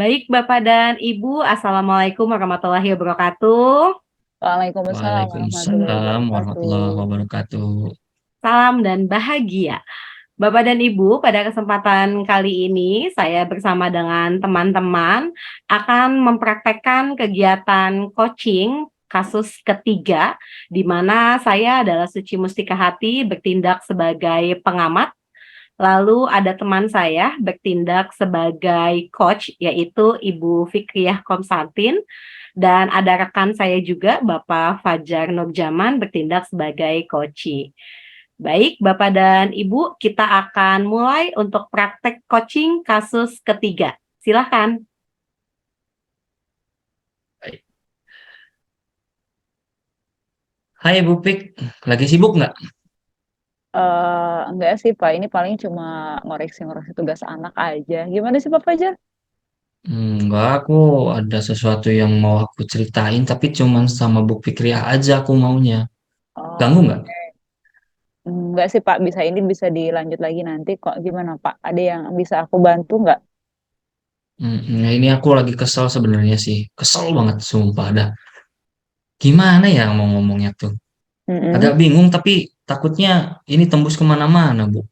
Baik, Bapak dan Ibu, Assalamualaikum warahmatullahi wabarakatuh. Waalaikumsalam warahmatullahi Hmm, wabarakatuh. hmm. Waalaikumsalam warahmatullahi wabarakatuh. Salam dan bahagia. Bapak dan Ibu, pada kesempatan kali ini saya bersama dengan teman-teman akan mempraktekkan kegiatan coaching kasus ketiga, di mana saya adalah Suci Mustika Hati bertindak sebagai pengamat. Lalu ada teman saya bertindak sebagai coach, yaitu Ibu Fikriah Konstantin. Dan ada rekan saya juga, Bapak Fajar Nurjaman, bertindak sebagai coachee. Baik, Bapak dan Ibu, kita akan mulai untuk praktek coaching kasus ketiga. Silakan. Baik. Hai Bu Pik, lagi sibuk nggak? Enggak sih Pak, ini paling cuma ngoreksi-ngoreksi tugas anak aja. Gimana sih Pak Fajar? Enggak, aku ada sesuatu yang mau aku ceritain, tapi cuman sama Bu Fikriah aja aku maunya. Oh, Ganggu nggak? enggak sih Pak, bisa dilanjut lagi nanti kok. Gimana Pak? Ada yang bisa aku bantu nggak? Nah ini aku lagi kesel sebenarnya sih. Kesel banget, sumpah dah. Gimana ya mau ngomongnya tuh? Agak Mm-mm. bingung, tapi takutnya ini tembus kemana-mana, Bu.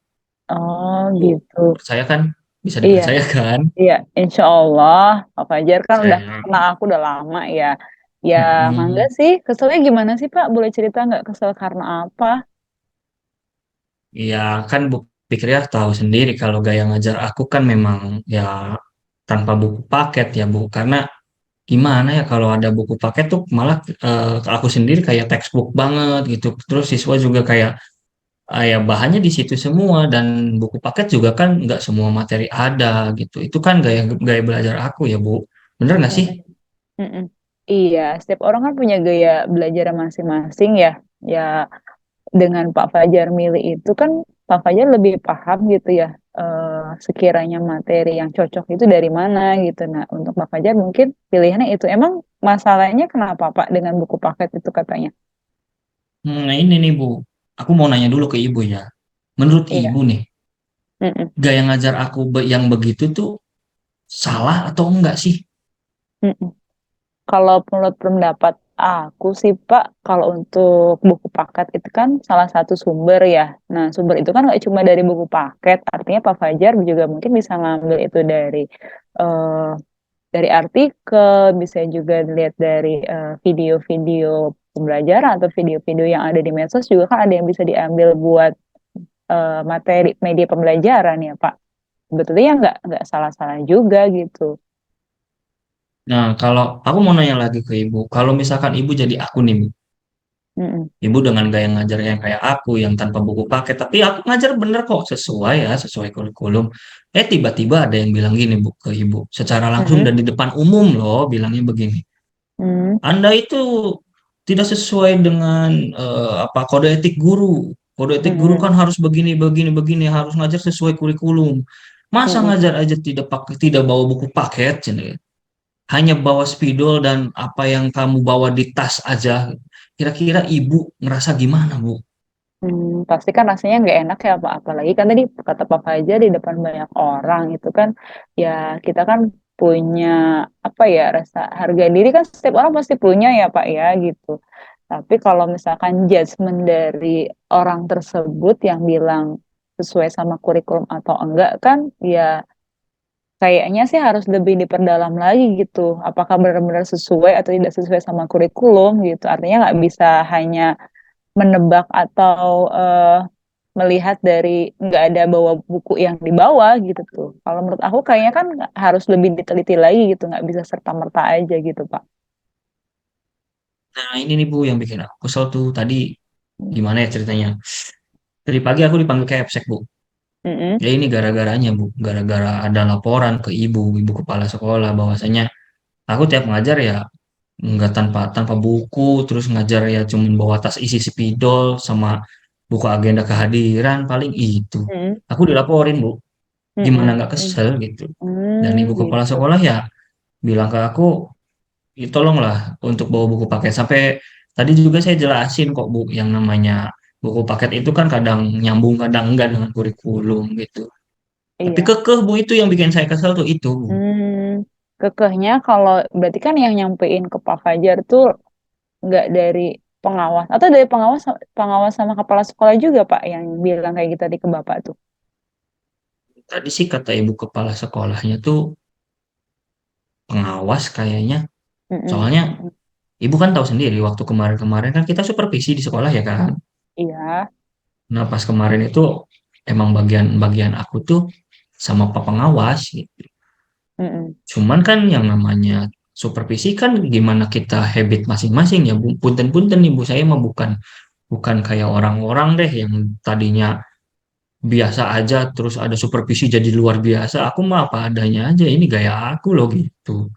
Oh Bu, gitu. percaya kan? Bisa Iya, dipercaya kan? iya. Insya Allah Pak Fajar kan udah Saya. kenal aku udah lama ya. Ya, mangga Mm-mm. sih. Keselnya gimana sih Pak? Boleh cerita nggak kesel karena apa? Ya kan Bu Fikriah tahu sendiri kalau gaya ngajar aku kan memang ya tanpa buku paket ya Bu. Karena gimana ya kalau ada buku paket tuh malah aku sendiri kayak textbook banget gitu. Terus siswa juga kayak ya bahannya di situ semua dan buku paket juga kan nggak semua materi ada gitu. Itu kan gaya gaya belajar aku ya Bu. Bener nggak sih? Mm-mm. Mm-mm. Iya, setiap orang kan punya gaya belajar masing-masing ya. Ya, dengan Pak Fajar milih itu kan Pak Fajar lebih paham gitu ya, sekiranya materi yang cocok itu dari mana gitu. Nah, untuk Pak Fajar mungkin pilihannya itu. Emang masalahnya kenapa Pak dengan buku paket itu katanya? Nah ini nih Bu. Aku mau nanya dulu ke Ibu ya. Menurut Iya. Ibu nih, Mm-mm. gaya ngajar aku yang begitu tuh salah atau enggak sih? Mm-mm. Kalau menurut pendapat aku sih Pak, kalau untuk buku paket itu kan salah satu sumber ya. Nah, sumber itu kan nggak cuma dari buku paket, artinya Pak Fajar juga mungkin bisa ngambil itu eh, dari artikel, bisa juga dilihat dari video-video pembelajaran atau video-video yang ada di medsos juga kan ada yang bisa diambil buat materi media pembelajaran ya Pak. Sebetulnya nggak salah-salah juga gitu. Nah, kalau aku mau nanya lagi ke Ibu, kalau misalkan Ibu jadi aku nih, Bu, Mm-mm. Ibu dengan gaya ngajar yang kayak aku, yang tanpa buku paket, tapi aku ngajar bener kok, sesuai ya, sesuai kurikulum. Tiba-tiba ada yang bilang gini, Bu, ke Ibu, secara langsung Mm-mm. dan di depan umum loh, bilangnya begini. Mm. Anda itu tidak sesuai dengan apa kode etik guru. Kode etik guru kan Mm-mm. harus begini, begini, begini, harus ngajar sesuai kurikulum. Masa Mm-mm. ngajar aja tidak bawa buku paket, cina? Hanya bawa spidol dan apa yang kamu bawa di tas aja. Kira-kira ibu ngerasa gimana, Bu? Pasti kan rasanya nggak enak ya Pak. Apalagi kan tadi kata Pak Fajar di depan banyak orang itu kan ya kita kan punya apa ya rasa harga diri kan setiap orang pasti punya ya Pak ya gitu. Tapi kalau misalkan judgement dari orang tersebut yang bilang sesuai sama kurikulum atau enggak kan ya kayaknya sih harus lebih diperdalam lagi gitu. Apakah benar-benar sesuai atau tidak sesuai sama kurikulum gitu. Artinya nggak bisa hanya menebak atau melihat dari nggak ada bawa buku yang dibawa gitu tuh. Kalau menurut aku kayaknya kan harus lebih diteliti lagi gitu, nggak bisa serta-merta aja gitu, Pak. Nah, ini nih Bu yang bikin aku kesel tuh tadi gimana ya ceritanya? Tadi pagi aku dipanggil ke Epsek, Bu. Mm-mm. Ya ini gara-garanya, Bu. Gara-gara ada laporan ke ibu kepala sekolah bahwasanya aku tiap ngajar ya nggak tanpa buku, terus ngajar ya cuman bawa tas isi spidol sama buku agenda kehadiran paling itu. Mm-mm. Aku dilaporin, Bu. Gimana Mm-mm. nggak kesel gitu. Dan ibu kepala Gitu. sekolah ya bilang ke aku, "Ya, tolonglah untuk bawa buku paket." Sampai tadi juga saya jelasin kok Bu, yang namanya buku paket itu kan kadang nyambung, kadang enggak dengan kurikulum gitu. Tapi Iya. kekeh Bu, itu yang bikin saya kesel tuh itu Bu. Hmm. Kekehnya kalau berarti kan yang nyampein ke Pak Fajar tuh nggak dari pengawas atau dari pengawas sama kepala sekolah juga Pak yang bilang kayak gitu tadi ke Bapak tuh. Tadi sih kata ibu kepala sekolahnya tuh pengawas kayaknya. Mm-mm, Soalnya mm-mm. ibu kan tahu sendiri waktu kemarin-kemarin kan kita supervisi di sekolah ya kan. Iya. Nah pas kemarin itu emang bagian-bagian aku tuh sama pak pengawas gitu. Mm-mm, Cuman kan yang namanya supervisi kan gimana kita habit masing-masing ya Bu. Punten-punten ibu saya mah bukan bukan kayak orang-orang deh yang tadinya biasa aja terus ada supervisi jadi luar biasa. Aku mah apa adanya aja. Ini gaya aku loh gitu.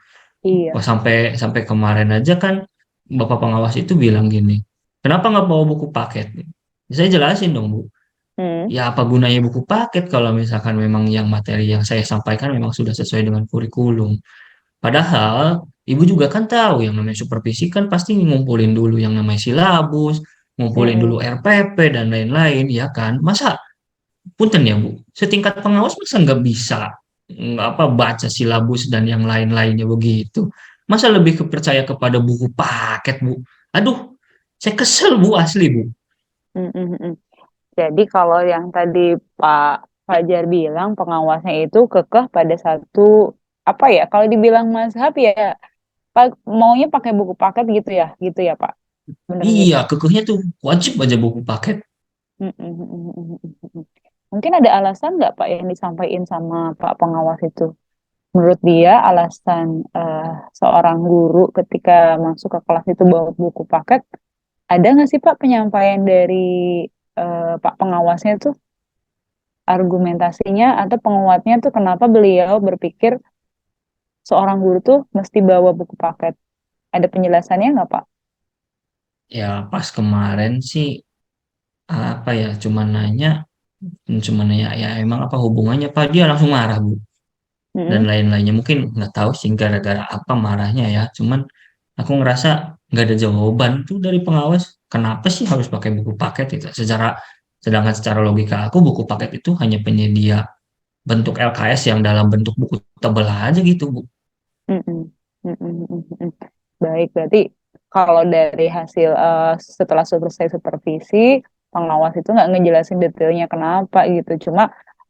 Wah, iya. sampai sampai kemarin aja kan bapak pengawas itu bilang gini, kenapa nggak bawa buku paket? Saya jelasin dong Bu. Mm, Ya apa gunanya buku paket kalau misalkan memang yang materi yang saya sampaikan memang sudah sesuai dengan kurikulum. Padahal ibu juga kan tahu yang namanya supervisi kan pasti ngumpulin dulu yang namanya silabus, ngumpulin dulu mm-mm, RPP dan lain-lain, ya kan? Masa punten ya Bu, setingkat pengawas masa nggak bisa nggak apa baca silabus dan yang lain-lainnya begitu. Masa lebih kepercaya kepada buku paket Bu? Aduh, saya kesel Bu asli Bu. mm-mm, mm-mm. Jadi kalau yang tadi Pak Fajar bilang pengawasnya itu kekeh pada satu apa ya? Kalau dibilang mazhab ya maunya pakai buku paket gitu ya Pak. Bener gitu. Iya, kekehnya tuh wajib aja buku paket. Mm, mm, mm, mm, mm, mm, mm. Mungkin ada alasan nggak Pak yang disampaikan sama Pak pengawas itu? Menurut dia alasan seorang guru ketika masuk ke kelas itu bawa buku paket, ada nggak sih Pak penyampaian dari Pak pengawasnya itu argumentasinya atau penguatnya tuh kenapa beliau berpikir seorang guru tuh mesti bawa buku paket? Ada penjelasannya nggak Pak? Ya pas kemarin sih apa ya cuma nanya ya emang apa hubungannya Pak dia langsung marah Bu dan Mm-mm, lain-lainnya mungkin nggak tahu sih gara-gara apa marahnya ya cuman aku ngerasa nggak ada jawaban tuh dari pengawas kenapa sih harus pakai buku paket itu sedangkan secara logika aku buku paket itu hanya penyedia bentuk LKS yang dalam bentuk buku tebel aja gitu Bu. mm-mm, mm-mm, mm-mm, mm-mm. Baik, berarti kalau dari hasil setelah selesai supervisi, pengawas itu nggak ngejelasin detailnya kenapa gitu. Cuma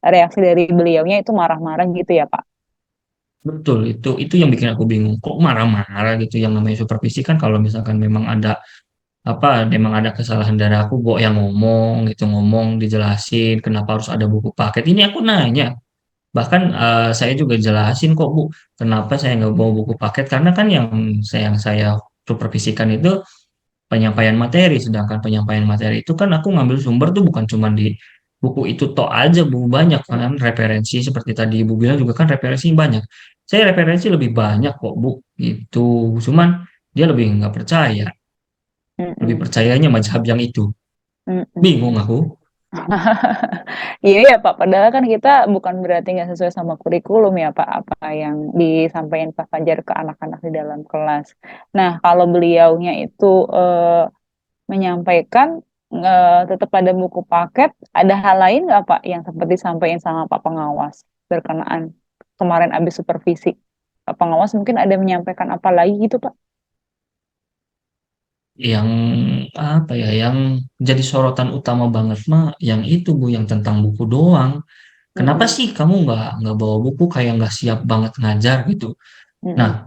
reaksi dari beliaunya itu marah-marah gitu ya, Pak. Betul, itu yang bikin aku bingung. Kok marah-marah gitu yang namanya supervisi kan kalau misalkan memang ada kesalahan dari aku, Bo, yang ngomong gitu, ngomong dijelasin kenapa harus ada buku paket. Ini aku nanya. Bahkan saya juga jelasin kok, Bu, kenapa saya nggak bawa buku paket karena kan yang saya supervisikan itu penyampaian materi, sedangkan penyampaian materi itu kan aku ngambil sumber tuh bukan cuma di buku itu tok aja, Bu, banyak kan referensi seperti tadi Ibu bilang juga kan referensi banyak. Saya referensi lebih banyak kok, Bu, gitu. Cuman dia lebih nggak percaya, lebih Mm-mm, percayanya mazhab yang itu. mm-mm. Bingung aku. Iya ya Pak, padahal kan kita bukan berarti nggak sesuai sama kurikulum ya Pak, apa yang disampaikan Pak Fajar ke anak-anak di dalam kelas. Nah, kalau beliaunya itu menyampaikan tetap ada buku paket, ada hal lain nggak Pak yang sempat disampaikan sama Pak pengawas berkenaan kemarin habis supervisi? Pak pengawas mungkin ada menyampaikan apa lagi gitu Pak? Yang apa ya, yang jadi sorotan utama banget mah yang itu Bu, yang tentang buku doang. Kenapa Mm-mm, sih kamu nggak bawa buku kayak nggak siap banget ngajar gitu? Nah, mm-mm,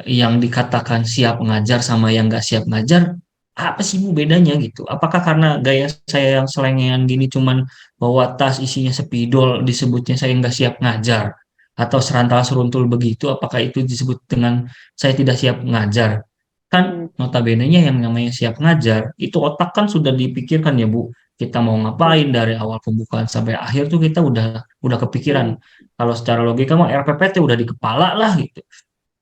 yang dikatakan siap ngajar sama yang nggak siap ngajar, apa sih Bu bedanya gitu? Apakah karena gaya saya yang selengean gini cuman bawa tas isinya spidol disebutnya saya nggak siap ngajar? Atau serantal seruntul begitu, apakah itu disebut dengan saya tidak siap ngajar? Kan mm-mm, notabene-nya yang namanya siap ngajar, itu otak kan sudah dipikirkan ya Bu. Kita mau ngapain mm-mm, dari awal pembukaan sampai akhir tuh kita udah kepikiran. mm-mm, Kalau secara logika mah RPPT udah di kepala lah gitu.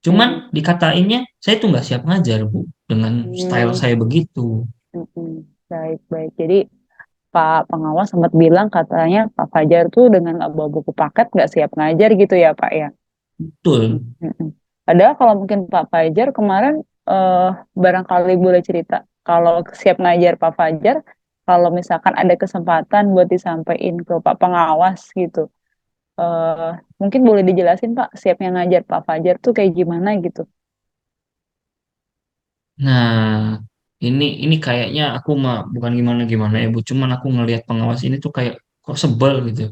Cuman mm-mm, dikatainnya saya tuh nggak siap ngajar Bu dengan style mm-mm, saya begitu. mm-mm. Baik, baik. Jadi Pak pengawas sempat bilang katanya Pak Fajar tuh dengan nggak bawa buku paket nggak siap ngajar gitu ya Pak ya. Betul. Mm-mm. Padahal kalau mungkin Pak Fajar kemarin eh, barangkali boleh cerita kalau siap ngajar Pak Fajar, kalau misalkan ada kesempatan buat disampaikan ke Pak pengawas gitu. eh, mungkin boleh dijelasin Pak, siapnya ngajar Pak Fajar tuh kayak gimana gitu. Nah, ini kayaknya aku mah bukan gimana-gimana ya, Bu. Cuman aku ngelihat pengawas ini tuh kayak kok sebel gitu.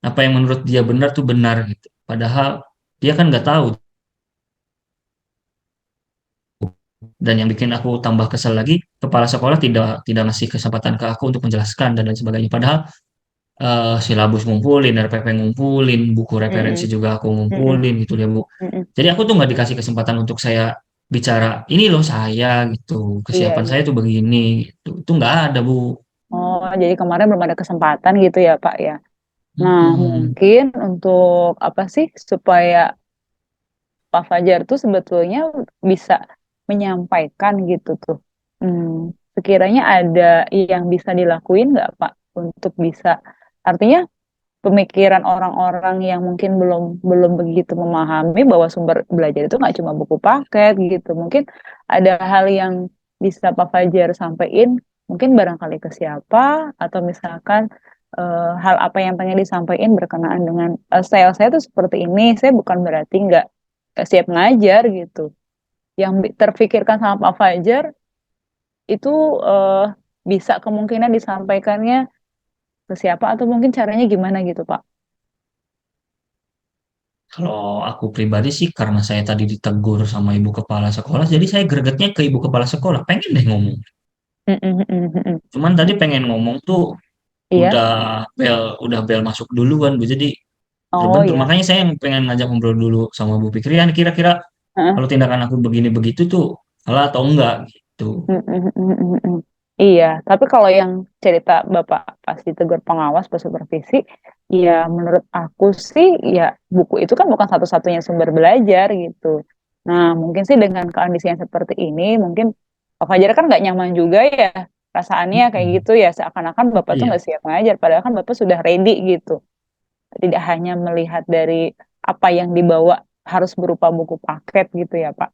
Apa yang menurut dia benar tuh benar gitu. Padahal dia kan nggak tahu. Dan yang bikin aku tambah kesel lagi, kepala sekolah tidak tidak ngasih kesempatan ke aku untuk menjelaskan dan lain sebagainya. Padahal silabus ngumpulin, RPP ngumpulin, buku referensi Mm-mm, juga aku mm-mm, ngumpulin gitu ya, Bu. mm-mm. Jadi aku tuh nggak dikasih kesempatan untuk saya bicara, ini loh saya gitu, Iya, kesiapan iya. saya tuh begini, gitu. Itu nggak ada, Bu. Oh, jadi kemarin belum ada kesempatan gitu ya Pak ya. Nah, Mm-mm. mungkin untuk apa sih supaya Pak Fajar tuh sebetulnya bisa menyampaikan gitu tuh. Sekiranya ada yang bisa dilakuin nggak Pak untuk bisa, artinya pemikiran orang-orang yang mungkin belum belum begitu memahami bahwa sumber belajar itu nggak cuma buku paket gitu. Mungkin ada hal yang bisa Pak Fajar sampaikan, mungkin barangkali ke siapa atau misalkan hal apa yang pengen disampaikan berkenaan dengan style saya tuh seperti ini. Saya bukan berarti nggak siap ngajar gitu. Yang terfikirkan sama Pak Fajar itu eh, bisa kemungkinan disampaikannya ke siapa atau mungkin caranya gimana gitu Pak. Kalau aku pribadi sih karena saya tadi ditegur sama ibu kepala sekolah, jadi saya gregetnya ke ibu kepala sekolah, pengen deh ngomong. Mm, mm, mm, mm, mm. Cuman tadi pengen ngomong tuh Iya. udah udah bel masuk duluan, Bu. Jadi Oh terbentur. iya. Makanya saya pengen ngajak ngobrol dulu sama Bu Fikri. Ya, kira-kira Heeh. kalau tindakan aku begini begitu tuh salah atau enggak gitu. Mm, mm, mm, mm, mm. Iya, tapi kalau yang cerita Bapak pas ditegur pengawas, pas supervisi, ya menurut aku sih ya buku itu kan bukan satu-satunya sumber belajar gitu. Nah, mungkin sih dengan kondisi yang seperti ini, mungkin Pak Fajar kan nggak nyaman juga ya perasaannya kayak Mm-mm. gitu ya, seakan-akan Bapak tuh Iya, nggak siap ngajar, padahal kan Bapak sudah ready gitu. Tidak hanya melihat dari apa yang dibawa harus berupa buku paket gitu ya Pak.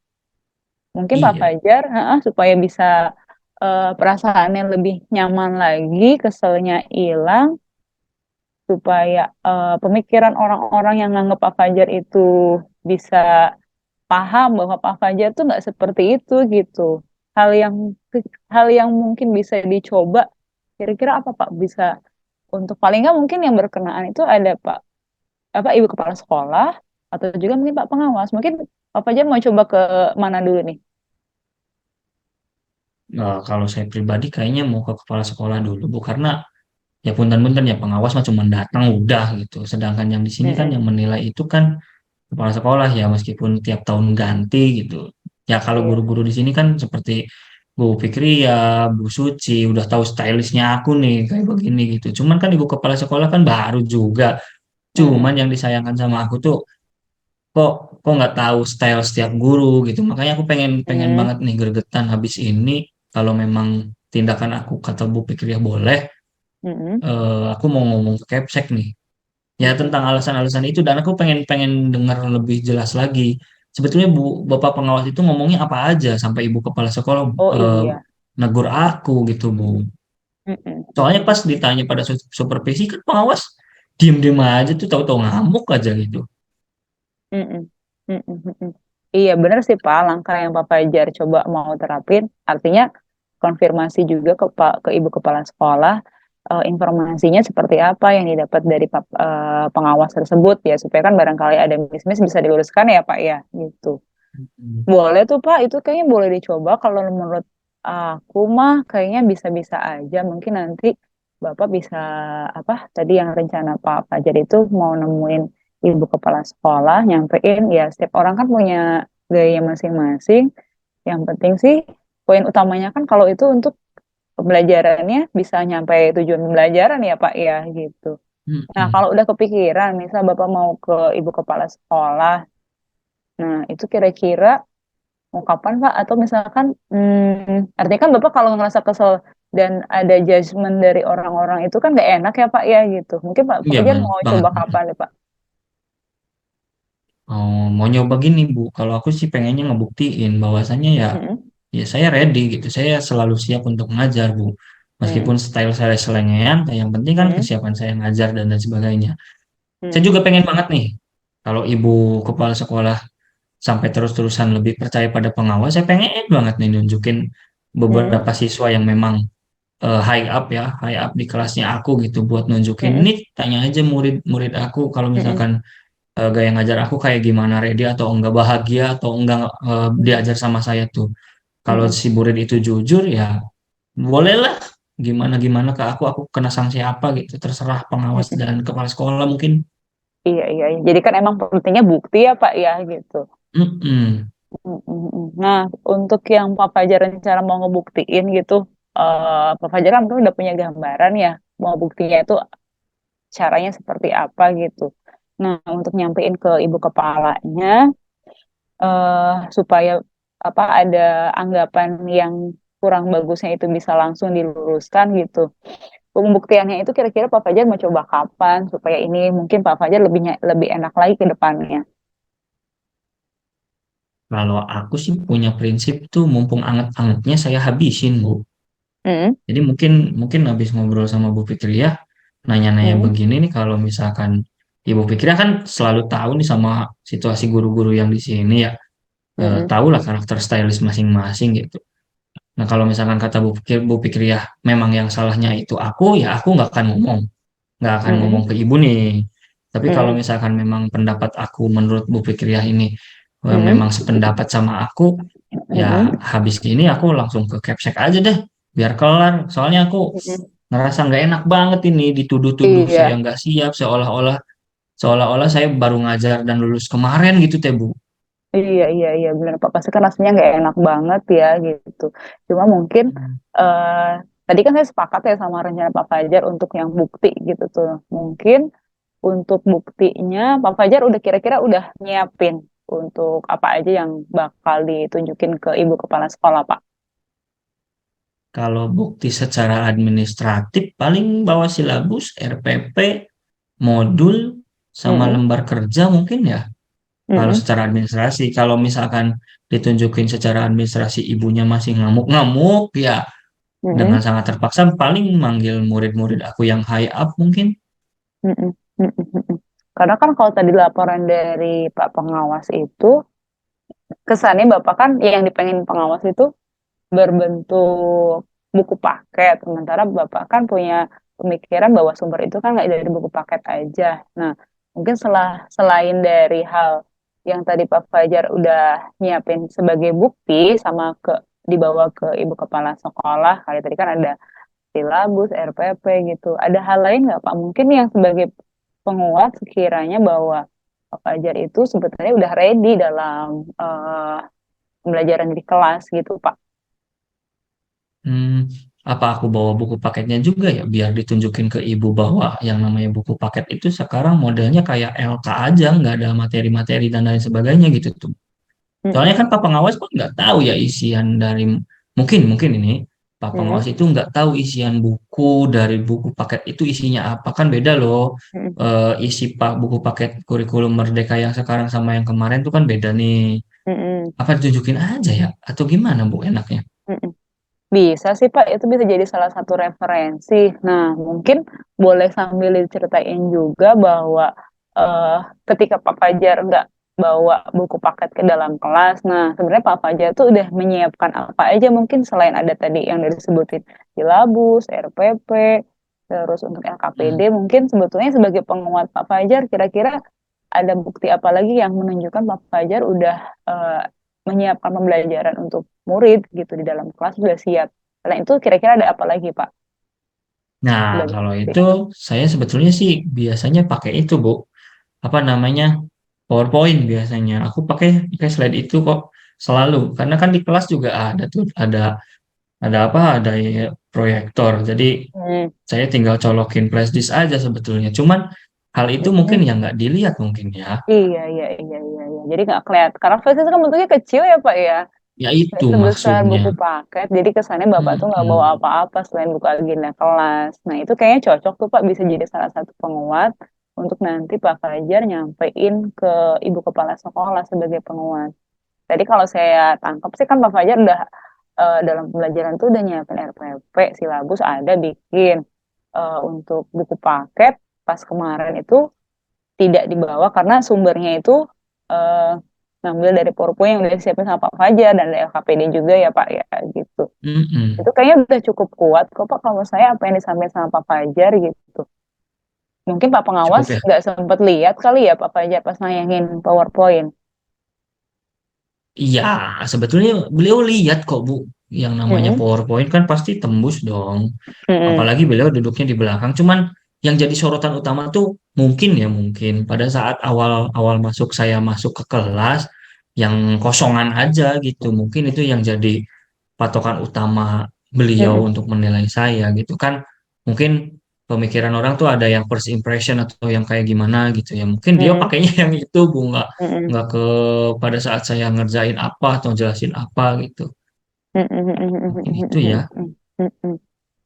Mungkin Pak iya, Fajar, supaya bisa perasaannya lebih nyaman lagi, keselnya hilang, supaya pemikiran orang-orang yang nganggap Pak Fajar itu bisa paham bahwa Pak Fajar tuh nggak seperti itu gitu. Hal yang hal yang mungkin bisa dicoba, kira-kira apa Pak bisa untuk paling nggak mungkin yang berkenaan itu ada Pak apa Ibu Kepala Sekolah atau juga mungkin Pak Pengawas. Mungkin Pak Fajar mau coba ke mana dulu nih? Nah, kalau saya pribadi kayaknya mau ke kepala sekolah dulu, Bu, karena ya punten-punten ya pengawas mah cuma datang udah gitu. Sedangkan yang di sini kan Mm-mm. yang menilai itu kan kepala sekolah ya, meskipun tiap tahun ganti gitu. Ya kalau Iya. guru-guru di sini kan seperti Bu Fikri ya, Bu Suci udah tahu stylishnya aku nih kayak begini gitu. Cuman kan ibu kepala sekolah kan baru juga. Cuman Mm-mm. yang disayangkan sama aku tuh kok kok nggak tahu style setiap guru gitu. Makanya aku pengen pengen Mm-mm. banget nih gregetan habis ini kalau memang tindakan aku kata Bu Fikri ya boleh, Mm-mm. aku mau ngomong ke Kepsek nih ya Mm-mm. tentang alasan-alasan itu dan aku pengen pengen dengar lebih jelas lagi. Sebetulnya Bu Bapak pengawas itu ngomongnya apa aja sampai Ibu kepala sekolah Oh eh, iya. negur aku gitu, Bu. Mm-mm. Soalnya pas ditanya pada supervisi kan pengawas diem-diem aja tuh tahu-tahu ngamuk aja gitu. Mm-mm. Mm-mm. Mm-mm. Iya benar sih Pak, langkah yang Pak Fajar coba mau terapin, artinya konfirmasi juga ke Ibu Kepala Sekolah, informasinya seperti apa yang didapat dari pengawas tersebut ya, supaya kan barangkali ada miss-miss bisa diluruskan ya Pak ya, gitu. Hmm. Boleh tuh Pak, itu kayaknya boleh dicoba. Kalau menurut aku mah kayaknya bisa-bisa aja. Mungkin nanti Bapak bisa apa tadi yang rencana Pak Fajar itu mau nemuin ibu kepala sekolah, nyampein ya setiap orang kan punya gaya masing-masing. Yang penting sih poin utamanya kan kalau itu untuk pembelajarannya bisa nyampe tujuan pembelajaran ya Pak ya gitu. Nah, Hmm. kalau udah kepikiran, misal Bapak mau ke ibu kepala sekolah, nah itu kira-kira mau kapan Pak? Atau misalkan, artinya kan Bapak kalau ngerasa kesel dan ada judgement dari orang-orang itu kan nggak enak ya Pak ya gitu. Mungkin Pak Iya Fajar banget mau banget. coba kapan deh Pak? Oh, mau nyoba gini Bu, kalau aku sih pengennya ngebuktiin bahwasannya ya Mm-mm. ya saya ready gitu. Saya selalu siap untuk ngajar, Bu. Mm-mm. Meskipun style saya selengean, yang penting kan Mm-mm. kesiapan saya ngajar dan lain sebagainya. Saya Hmm. juga pengen banget nih, kalau ibu kepala sekolah sampai terus-terusan lebih percaya pada pengawas, saya pengen banget nih nunjukin Hmm. beberapa siswa yang memang high up ya, high up di kelasnya aku gitu buat nunjukin Hmm. nih, tanya aja murid-murid aku kalau Hmm. misalkan gaya ngajar aku kayak gimana, ready atau enggak, bahagia atau enggak Hmm. diajar sama saya tuh. Kalau Hmm. si murid itu jujur ya bolehlah gimana gimana ke aku kena sanksi apa gitu, terserah pengawas Hmm. dan kepala sekolah mungkin. Iya, iya, iya. Jadi kan emang pentingnya bukti ya Pak ya gitu. Mm-mm. Nah, untuk yang Pak Fajar rencana mau ngebuktiin gitu, Pak Fajar kan mungkin udah punya gambaran ya, mau buktinya itu caranya seperti apa gitu. Nah, untuk nyampein ke ibu kepalanya, supaya apa ada anggapan yang kurang bagusnya itu bisa langsung diluruskan gitu. Pembuktiannya itu kira-kira Pak Fajar mau coba kapan supaya ini mungkin Pak Fajar lebih enak lagi ke depannya. Kalau aku sih punya prinsip tuh mumpung anget-angetnya saya habisin, Bu. Hmm. Jadi mungkin mungkin habis ngobrol sama Bu Fikri ya, nanya-nanya Hmm. begini nih, kalau misalkan Ibu Fikri kan selalu tahu nih sama situasi guru-guru yang di sini ya, Hmm. tahu lah karakter stylist masing-masing gitu. Nah kalau misalkan kata Bu Fikri ya, memang yang salahnya itu aku, ya aku nggak akan Hmm. ngomong ke ibu nih. Tapi kalau Hmm. misalkan memang pendapat aku menurut Bu Fikriah ini Hmm. memang sependapat sama aku, ya Hmm. habis ini aku langsung ke Capsek aja deh, biar kelar. Soalnya aku Hmm. ngerasa nggak enak banget ini dituduh-tuduh saya Iya, nggak siap, seolah-olah saya baru ngajar dan lulus kemarin gitu teh Bu. iya, iya, iya, benar Pak. Pasti kan rasanya nggak enak banget ya gitu. Cuma mungkin Hmm. eh tadi kan saya sepakat ya sama rencana Pak Fajar untuk yang bukti gitu tuh. Mungkin untuk buktinya Pak Fajar udah kira-kira udah nyiapin untuk apa aja yang bakal ditunjukin ke ibu kepala sekolah Pak. Kalau bukti secara administratif paling bawa silabus, RPP, modul, sama Mm-mm. lembar kerja mungkin ya. Kalau Mm-mm. secara administrasi, kalau misalkan ditunjukin secara administrasi ibunya masih ngamuk-ngamuk, ya dengan Mm-mm. sangat terpaksa paling manggil murid-murid aku yang high up mungkin. Mm-mm. Mm-mm. Mm-mm. Karena kan kalau tadi laporan dari Pak Pengawas itu kesannya Bapak kan yang dipengen pengawas itu berbentuk buku paket. Sementara Bapak kan punya pemikiran bahwa sumber itu kan nggak dari buku paket aja. Nah, mungkin selain dari hal yang tadi Pak Fajar udah nyiapin sebagai bukti sama dibawa ke ibu kepala sekolah, kali tadi kan ada silabus, RPP gitu. Ada hal lain nggak Pak? Mungkin yang sebagai penguat sekiranya bahwa Pak Fajar itu sebetulnya udah ready dalam pembelajaran di kelas gitu Pak. Hmm, apa aku bawa buku paketnya juga ya, biar ditunjukin ke ibu bahwa yang namanya buku paket itu sekarang modelnya kayak LK aja, nggak ada materi-materi dan lain sebagainya gitu tuh. Soalnya Mm-mm. kan Pak Pengawas pun nggak tahu ya isian dari, mungkin mungkin ini Pak Mm-mm. Pengawas itu nggak tahu isian buku dari buku paket itu isinya apa, kan beda loh. Mm-mm. Isi buku paket kurikulum Merdeka yang sekarang sama yang kemarin tuh kan beda nih. Mm-mm. Apa ditunjukin aja ya atau gimana Bu enaknya? Mm-mm. Bisa sih Pak, itu bisa jadi salah satu referensi. Nah, mungkin boleh sambil diceritain juga bahwa eh, ketika Pak Fajar nggak bawa buku paket ke dalam kelas, nah sebenarnya Pak Fajar tuh udah menyiapkan apa aja mungkin selain ada tadi yang udah disebutin silabus, RPP, terus untuk LKPD, Hmm. mungkin sebetulnya sebagai penguat Pak Fajar, kira-kira ada bukti apa lagi yang menunjukkan Pak Fajar udah eh, menyiapkan pembelajaran untuk murid gitu di dalam kelas sudah siap. Selain itu kira-kira ada apa lagi Pak Nah, sebagai kalau bukti? itu saya sebetulnya sih biasanya pakai itu Bu. Apa namanya? PowerPoint biasanya. Aku pakai pakai slide itu kok selalu. Karena kan di kelas juga ada tuh, ada apa? Ada ya, proyektor. Jadi Hmm. saya tinggal colokin flash disk aja sebetulnya. Cuman hal itu mungkin Hmm. yang nggak dilihat mungkin ya. Iya, iya, iya, iya, iya. Jadi nggak kelihatan. Karena flash itu kan bentuknya kecil ya Pak ya. Ya Nggak itu sebesar maksudnya. buku paket. Jadi kesannya Bapak tuh nggak bawa Mm-mm. apa-apa selain buku agenda kelas. Nah itu kayaknya cocok tuh Pak bisa jadi salah satu penguat untuk nanti Pak Fajar nyampein ke Ibu Kepala Sekolah sebagai penguat. Tadi kalau saya tangkap sih kan Pak Fajar udah dalam pembelajaran tuh udah nyiapin RPP, silabus ada bikin. Untuk buku paket pas kemarin itu tidak dibawa karena sumbernya itu eh, ngambil dari PowerPoint yang udah disiapin sama Pak Fajar dan dari LKPD juga ya Pak ya gitu. Mm-mm. Itu kayaknya udah cukup kuat kok Pak kalau saya apa yang disampaikan sama Pak Fajar gitu. Mungkin Pak Cukup Pengawas ya. nggak sempat lihat kali ya Pak Fajar pas nayangin PowerPoint. Iya, sebetulnya beliau lihat kok Bu, yang namanya Mm-mm. PowerPoint kan pasti tembus dong. Mm-mm. Apalagi beliau duduknya di belakang. Cuman yang jadi sorotan utama tuh mungkin pada saat awal-awal saya masuk ke kelas yang kosongan aja gitu. Mungkin itu yang jadi patokan utama beliau Mm-mm. untuk menilai saya gitu kan. Mungkin pemikiran orang tuh ada yang first impression atau yang kayak gimana gitu ya. Mungkin dia Mm-mm. pakainya yang itu Bu, Mm-mm. nggak ke pada saat saya ngerjain apa atau jelasin apa gitu. Mm-mm. Mungkin itu ya. Mm-mm. Mm-mm.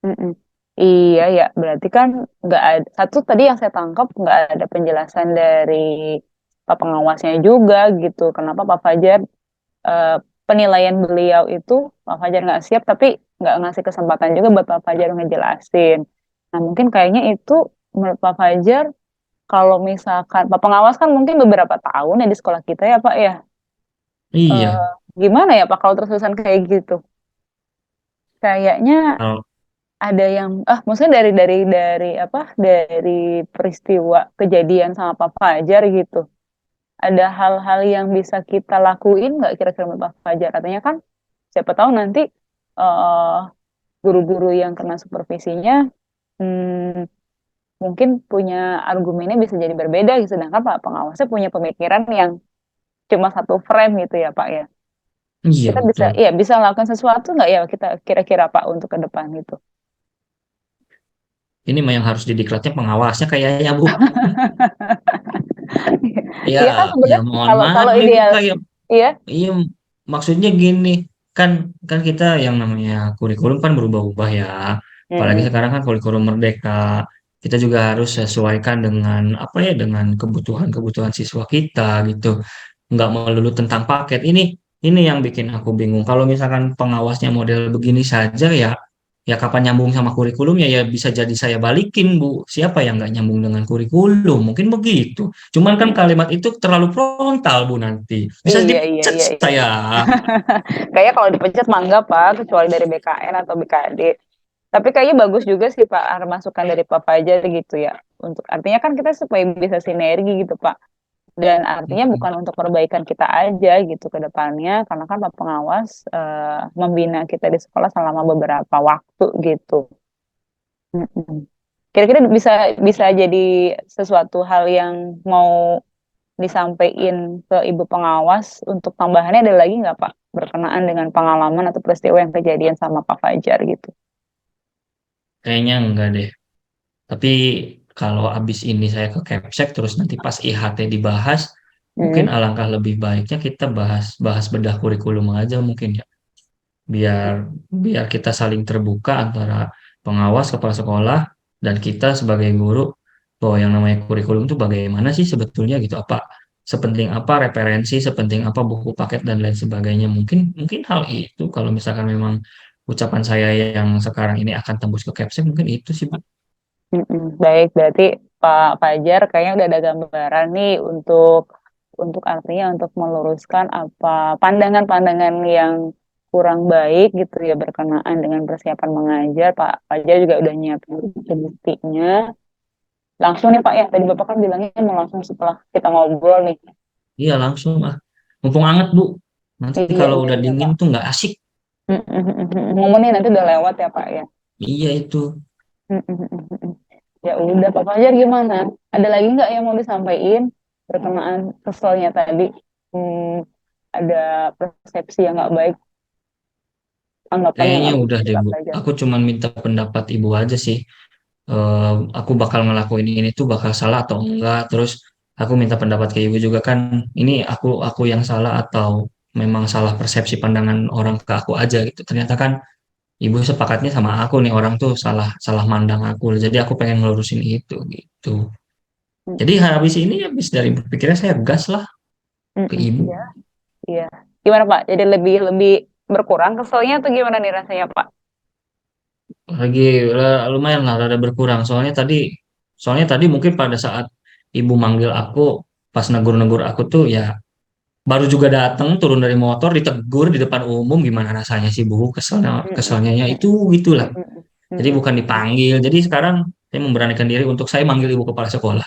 Mm-mm. Iya ya, berarti kan nggak ada satu tadi yang saya tangkap nggak ada penjelasan dari Pak Pengawasnya juga gitu. Kenapa Pak Fajar eh, penilaian beliau itu Pak Fajar nggak siap tapi nggak ngasih kesempatan juga buat Pak Fajar ngejelasin. Nah mungkin kayaknya itu menurut Pak Fajar kalau misalkan Pak Pengawas kan mungkin beberapa tahun ya di sekolah kita ya Pak ya. Iya. Eh, Gimana ya Pak kalau terus-terusan kayak gitu? Kayaknya Kalau ada yang maksudnya dari apa dari peristiwa kejadian sama Pak Fajar gitu. Ada hal-hal yang bisa kita lakuin nggak kira-kira menurut Pak Fajar? Katanya kan siapa tahu nanti eh, guru-guru yang kena supervisinya hmm, mungkin punya argumennya bisa jadi berbeda gitu. Sedangkan Pak Pengawasnya punya pemikiran yang cuma satu frame gitu ya Pak ya. iya Kita bisa betul. ya bisa melakukan sesuatu nggak ya kita kira-kira Pak untuk ke depan gitu. Ini mah yang harus didiklatnya pengawasnya kayaknya Bu. Ya, Iya kan ya sebenarnya mohon kalau maaf kalau nih Bu ideal kayak iya. iya maksudnya gini kan kan kita yang namanya kurikulum kan berubah-ubah ya. Apalagi Mm-mm. sekarang kan kurikulum merdeka. Kita juga harus sesuaikan dengan apa ya dengan kebutuhan-kebutuhan siswa kita gitu. Nggak melulu tentang paket. Ini yang bikin aku bingung. Kalau misalkan pengawasnya model begini saja ya, ya kapan nyambung sama kurikulumnya ya bisa jadi saya balikin Bu. Siapa yang nggak nyambung dengan kurikulum? Mungkin begitu. Cuman kan kalimat itu terlalu frontal Bu nanti. Bisa Iya, iya, dipecat iya, iya. saya. Kayak kalau dipecat mangga Pak, kecuali dari BKN atau BKD. Tapi kayaknya bagus juga sih Pak, ada masukan dari Pak Fajar gitu ya. Untuk artinya kan kita supaya bisa sinergi gitu Pak. Dan artinya bukan untuk perbaikan kita aja gitu ke depannya, karena kan Pak Pengawas membina kita di sekolah selama beberapa waktu gitu. Mm-mm. Kira-kira bisa bisa jadi sesuatu hal yang mau disampaikan ke Ibu Pengawas untuk tambahannya ada lagi nggak Pak berkenaan dengan pengalaman atau peristiwa yang kejadian sama Pak Fajar gitu? Kayaknya enggak deh. Tapi kalau abis ini saya ke Kepsek terus nanti pas IHT dibahas, mungkin Hmm. alangkah lebih baiknya kita bahas bahas bedah kurikulum aja mungkin ya. Biar biar kita saling terbuka antara pengawas kepala sekolah dan kita sebagai guru bahwa yang namanya kurikulum itu bagaimana sih sebetulnya gitu. Apa sepenting apa referensi, sepenting apa buku paket dan lain sebagainya. Mungkin mungkin hal itu kalau misalkan memang ucapan saya yang sekarang ini akan tembus ke Kepsek mungkin itu sih Bu. Mm-mm. Baik, berarti Pak Fajar kayaknya udah ada gambaran nih untuk artinya untuk meluruskan apa pandangan-pandangan yang kurang baik gitu ya berkenaan dengan persiapan mengajar. Pak Fajar juga udah nyiapin buktinya. Langsung nih Pak ya, tadi Bapak kan bilangnya mau langsung setelah kita ngobrol nih. Iya langsung ah. Mumpung anget Bu. Nanti Iya, kalau iya, udah iya dingin Pak. tuh nggak asik. Momennya nanti udah lewat ya Pak ya. Iya itu. Ya udah Pak Fajar gimana? Ada lagi nggak yang mau disampaikan berkenaan keselnya tadi? Hmm, ada persepsi yang nggak baik, anggapan yang Kayaknya nggak baik udah dari deh Pak Bu. Fajar. Aku cuman minta pendapat Ibu aja sih. Aku bakal ngelakuin ini tuh bakal salah atau enggak. Terus aku minta pendapat ke Ibu juga kan. Ini aku yang salah atau memang salah persepsi pandangan orang ke aku aja gitu. Ternyata kan Ibu sepakatnya sama aku nih orang tuh salah salah mandang aku. Jadi aku pengen ngelurusin itu gitu. Mm, Jadi habis ini habis dari berpikirnya saya gas lah ke Ibu. Iya, iya. Gimana Pak? Jadi lebih lebih berkurang keselnya atau gimana nih rasanya Pak? Lagi lumayan lah rada berkurang soalnya tadi mungkin pada saat ibu manggil aku pas negur-negur aku tuh ya baru juga datang turun dari motor ditegur di depan umum gimana rasanya sih Bu keselnya Mm-mm. keselnya ya itu gitulah. Mm-mm. Jadi Mm-mm. bukan dipanggil. Jadi sekarang saya memberanikan diri untuk saya manggil ibu kepala sekolah.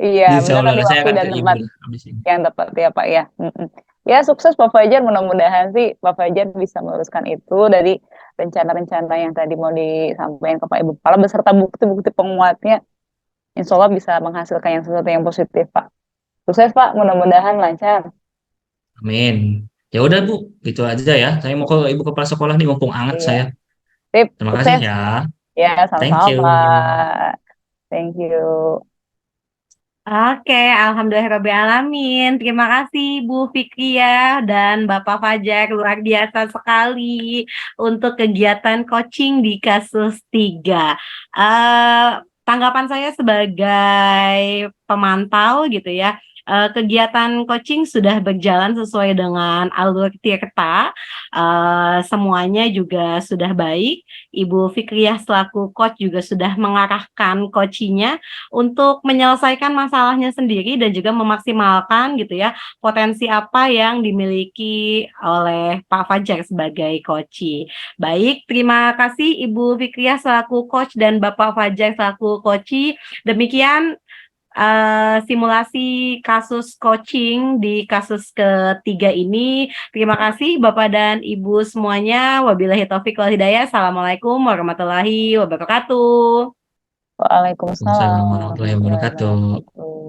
Iya, Insya benar Allah di lah saya waktu akan dan ke ibu tempat lah habis ini. yang tepat ya Pak ya. Mm-mm. Ya sukses Pak Fajar, mudah-mudahan sih Pak Fajar bisa meluruskan itu dari rencana-rencana yang tadi mau disampaikan ke Pak Ibu Kepala beserta bukti-bukti penguatnya. Insya Allah bisa menghasilkan yang sesuatu yang positif Pak. Sukses Pak, mudah-mudahan lancar. Amin. Ya udah Bu, itu aja ya. Saya mau ke ibu kepala sekolah nih mumpung anget Iya, saya. sip, Terima kasih sukses. ya. Ya, Thank sama-sama you. Pak. Thank you. Oke, alhamdulillahirobbilalamin. Terima kasih Bu Fikriah dan Bapak Fajar, luar biasa sekali untuk kegiatan coaching di kasus 3. Tanggapan saya sebagai pemantau gitu ya, kegiatan coaching sudah berjalan sesuai dengan alur tirta, semuanya juga sudah baik. Ibu Fikriah selaku coach juga sudah mengarahkan coachingnya untuk menyelesaikan masalahnya sendiri dan juga memaksimalkan gitu ya potensi apa yang dimiliki oleh Pak Fajar sebagai coach. Baik, terima kasih Ibu Fikriah selaku coach dan Bapak Fajar selaku coach. Demikian simulasi kasus coaching di kasus ketiga ini. Terima kasih Bapak dan Ibu semuanya. Wabillahi taufik wal hidayah. Assalamualaikum warahmatullahi wabarakatuh. Waalaikumsalam Waalaikumsalam warahmatullahi warahmatullahi wabarakatuh. wabarakatuh.